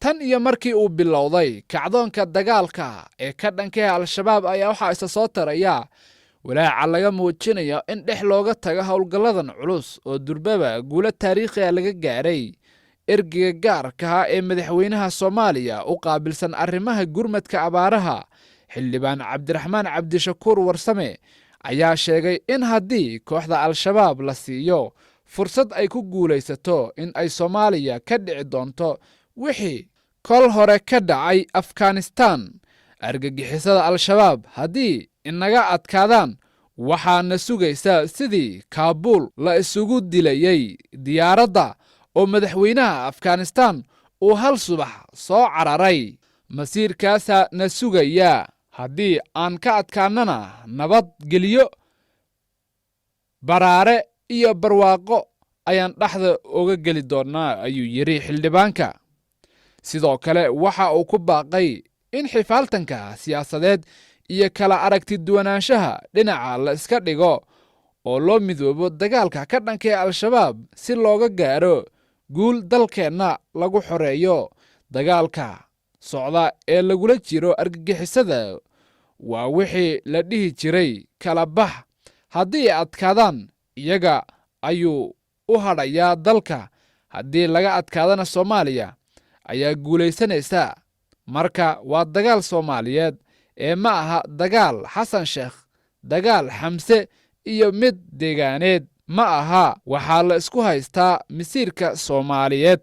tan iyo markii uu bilowday kacdoonka dagaalka ee ka dhanka al-shabaab ayaa waxaa isa soo taraya walaaca laga muujinayo in dhex looga tago howlgalladan culus oo durbaba guulo taariikhiga laga gaaray ergiga gaarka ah ee madaxweynaha Soomaaliya u qaabilsan arrimaha gurmadka abaaraha xildhibaan Cabdiraxmaan Cabdishakuur Warsame ayaa sheegay in haddii kooxda al-shabaab la siiyo fursad ay ku guulaysato in ay Soomaaliya ka dhici doonto wixii kol hore ka dhacay Afghanistan argagixisada al-shabaab haddii inaga adkaadaan waxaana sugaysa sidii Kaabul la isugu dilayay diyaaradda oo madaxweynaha Afghanistan uu hal subax soo cararay masiirkaasa na sugaya haddii aan ka adkaanana nabad geliyo baraare iyo barwaaqo ayaan dhaxda uga geli doonaa ayuu yiri xildhibaanka sidoo kale waxa uu ku baaqay in xifaaltanka siyaasadeed iyo kala aragti duwanaanshaha dhinaca la iska dhigo oo loo midoobo dagaalka ka dhanka al-shabaab si looga gaaro guul dalkeenna lagu xoreeyo dagaalka socda ee lagula jiro argagixisada waa wixii la dhihi jiray kala bax haddii adkaadaan iyaga ayuu u hadhayaa dalka haddii laga adkaadana Soomaaliya ayaa guulaysanaysa marka waa dagaal Soomaaliyeed ee ma aha dagaal Xasan Sheekh dagaal Xamse iyo mid deegaaneed ma aha waxaa la isku haystaa masiirka Soomaaliyeed